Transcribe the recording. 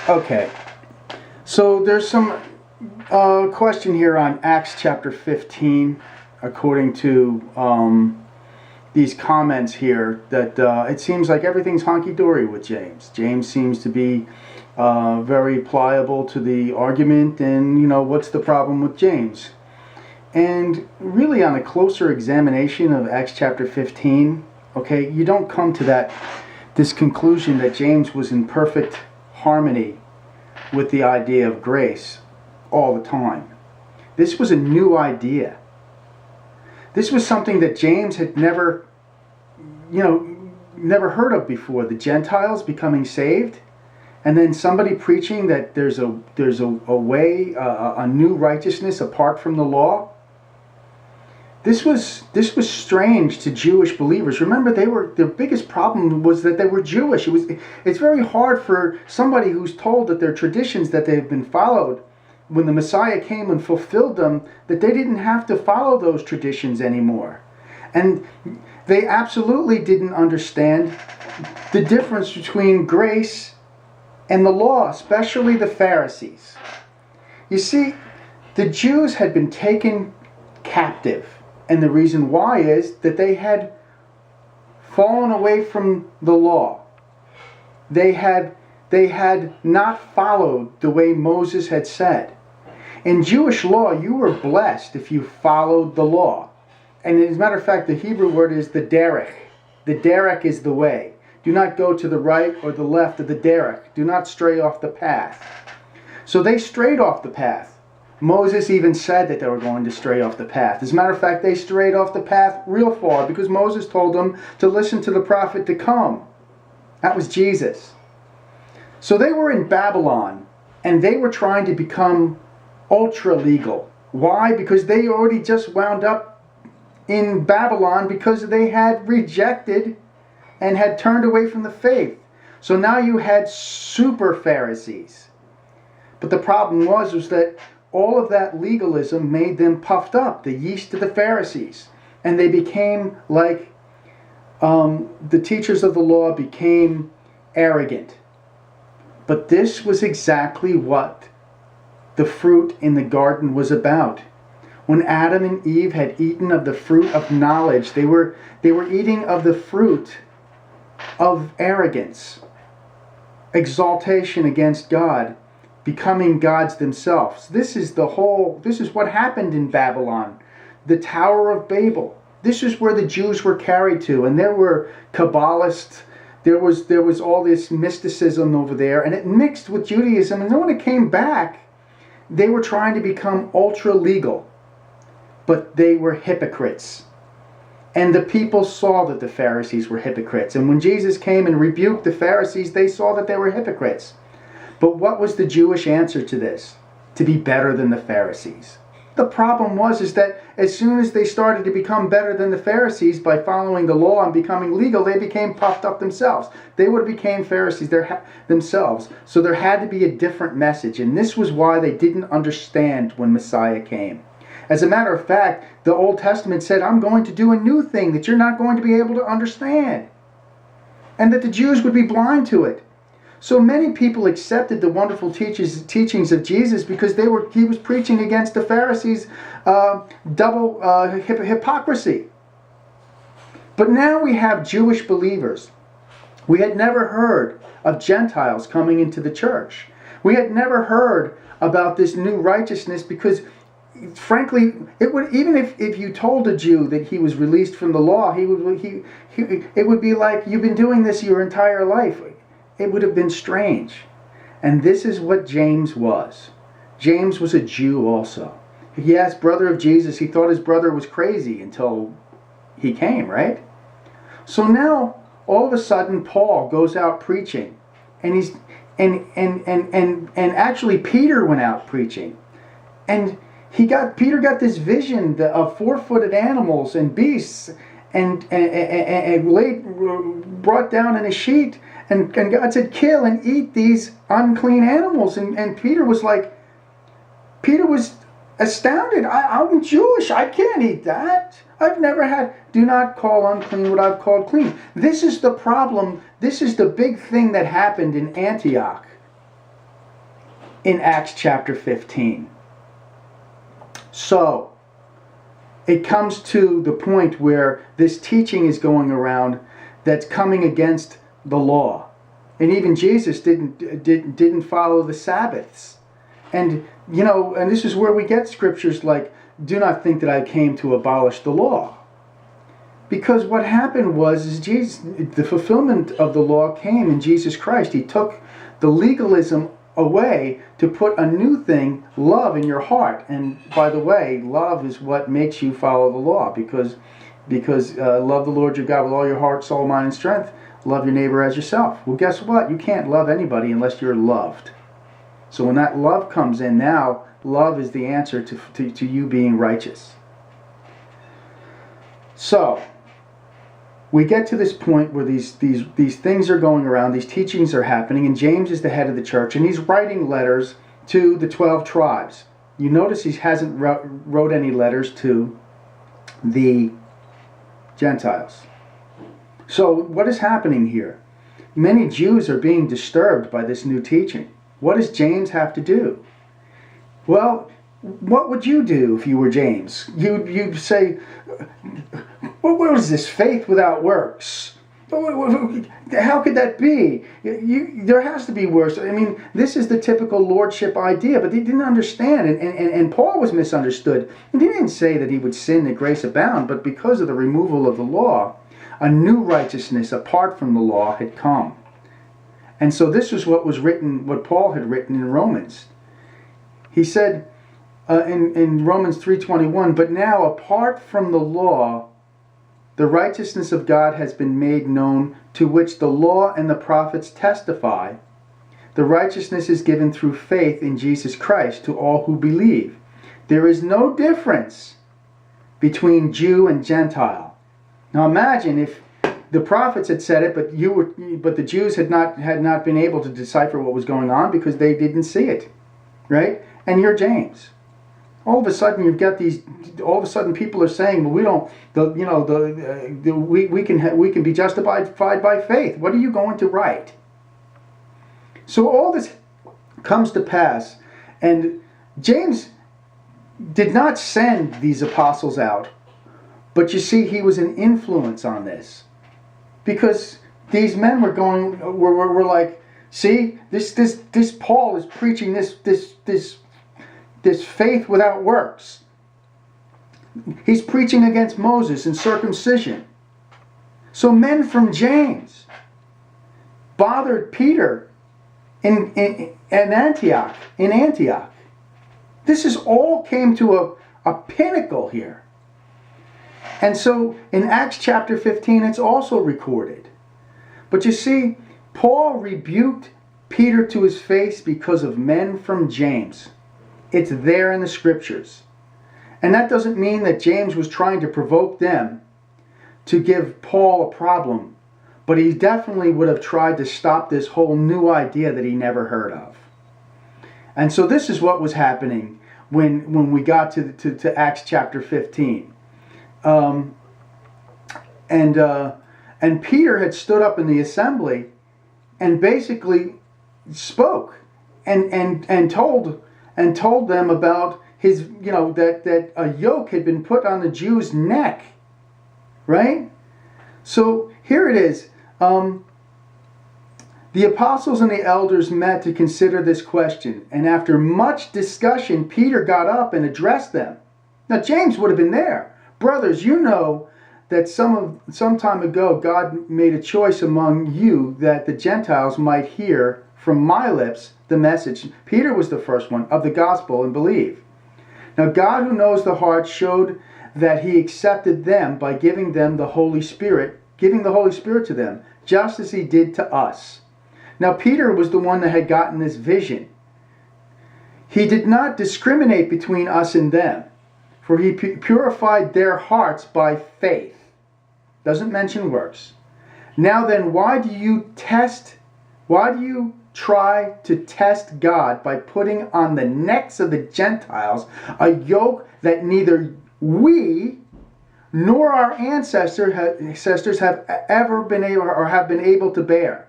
Okay, so there's some question here on Acts chapter 15, according to these comments here, that it seems like everything's hunky-dory with James. James seems to be very pliable to the argument, and what's the problem with James? And really, on a closer examination of Acts chapter 15, okay, you don't come to this conclusion that James was in perfect harmony with the idea of grace all the time. This was a new idea. This was something that James had never heard of before. The Gentiles becoming saved, and then somebody preaching that there's a way, a new righteousness apart from the law. This was strange to Jewish believers. Remember, their biggest problem was that they were Jewish. It's very hard for somebody who's told that their traditions that they've been followed when the Messiah came and fulfilled them, that they didn't have to follow those traditions anymore. And they absolutely didn't understand the difference between grace and the law, especially the Pharisees. You see, the Jews had been taken captive. And the reason why is that they had fallen away from the law. They had not followed the way Moses had said. In Jewish law, you were blessed if you followed the law. And as a matter of fact, the Hebrew word is the derech. The derech is the way. Do not go to the right or the left of the derech. Do not stray off the path. So they strayed off the path. Moses even said that they were going to stray off the path. As a matter of fact, they strayed off the path real far because Moses told them to listen to the prophet to come. That was Jesus. So they were in Babylon, and they were trying to become ultra-legal. Why? Because they already just wound up in Babylon because they had rejected and had turned away from the faith. So now you had super Pharisees. But the problem was that all of that legalism made them puffed up, the yeast of the Pharisees. And they became like, the teachers of the law became arrogant. But this was exactly what the fruit in the garden was about. When Adam and Eve had eaten of the fruit of knowledge, they were eating of the fruit of arrogance, exaltation against God, becoming gods themselves. This is what happened in Babylon, the Tower of Babel. This is where the Jews were carried to, and there were Kabbalists. There was all this mysticism over there, and it mixed with Judaism. And then when it came back, they were trying to become ultra legal, but they were hypocrites. And the people saw that the Pharisees were hypocrites. And when Jesus came and rebuked the Pharisees, they saw that they were hypocrites. But what was the Jewish answer to this? To be better than the Pharisees. The problem was that as soon as they started to become better than the Pharisees by following the law and becoming legal, they became puffed up themselves. They would have became Pharisees themselves. So there had to be a different message. And this was why they didn't understand when Messiah came. As a matter of fact, the Old Testament said, I'm going to do a new thing that you're not going to be able to understand. And that the Jews would be blind to it. So many people accepted the wonderful teachings of Jesus because he was preaching against the Pharisees' double hypocrisy. But now we have Jewish believers. We had never heard of Gentiles coming into the church. We had never heard about this new righteousness because, frankly, it would, even if you told a Jew that he was released from the law, it would be like, you've been doing this your entire life. It would have been strange. And this is what James was. James was a Jew also. Yes, brother of Jesus. He thought his brother was crazy until he came, right? So now, all of a sudden, Paul goes out preaching. And actually Peter went out preaching. And Peter got this vision of four-footed animals and beasts and brought down in a sheet. And God said, kill and eat these unclean animals. And Peter was astounded. I'm Jewish. I can't eat that. I've never had. Do not call unclean what I've called clean. This is the problem. This is the big thing that happened in Antioch. in Acts chapter 15. So, it comes to the point where this teaching is going around that's coming against the law. And even Jesus didn't follow the Sabbaths. And, and this is where we get scriptures like, do not think that I came to abolish the law. Because what happened was the fulfillment of the law came in Jesus Christ. He took the legalism away to put a new thing, love, in your heart. And by the way, love is what makes you follow the law, because love the Lord your God with all your heart, soul, mind, and strength. Love your neighbor as yourself. Well, guess what? You can't love anybody unless you're loved. So when that love comes in, now love is the answer to you being righteous. So we get to this point where these things are going around, these teachings are happening, and James is the head of the church, and he's writing letters to the 12 tribes. You notice he hasn't wrote any letters to the Gentiles. So what is happening here? Many Jews are being disturbed by this new teaching. What does James have to do? Well, what would you do if you were James? You'd say, what is this faith without works? How could that be? There has to be works. I mean, this is the typical lordship idea, but they didn't understand, and Paul was misunderstood. He didn't say that he would sin that grace abound, but because of the removal of the law, a new righteousness apart from the law had come. And so this is what was written, what Paul had written in Romans. He said in Romans 3:21, but now apart from the law, the righteousness of God has been made known, to which the law and the prophets testify. The righteousness is given through faith in Jesus Christ to all who believe. There is no difference between Jew and Gentile. Now imagine if the prophets had said it, but the Jews had not been able to decipher what was going on because they didn't see it, right? And you're James. All of a sudden, you've got these. All of a sudden, people are saying, "Well, we don't. We can be justified by faith." What are you going to write? So all this comes to pass, and James did not send these apostles out, but you see, he was an influence on this, because these men were like, see, this Paul is preaching this faith without works. He's preaching against Moses and circumcision. So men from James bothered Peter in Antioch. This is all came to a pinnacle here. And so in Acts chapter 15, it's also recorded. But you see, Paul rebuked Peter to his face because of men from James. It's there in the scriptures. And that doesn't mean that James was trying to provoke them to give Paul a problem. But he definitely would have tried to stop this whole new idea that he never heard of. And so this is what was happening when we got to Acts chapter 15. And Peter had stood up in the assembly and basically spoke and told them about his, that a yoke had been put on the Jews' neck, right? So here it is. The apostles and the elders met to consider this question, and after much discussion, Peter got up and addressed them. Now James would have been there. Brothers, you know that some time ago God made a choice among you that the Gentiles might hear from my lips the message. Peter was the first one of the gospel and believe. Now God, who knows the heart, showed that he accepted them by giving the Holy Spirit to them, just as he did to us. Now Peter was the one that had gotten this vision. He did not discriminate between us and them, for he purified their hearts by faith. Doesn't mention works. Now then, why do you try to test God by putting on the necks of the Gentiles a yoke that neither we nor our ancestors have ever been able to bear?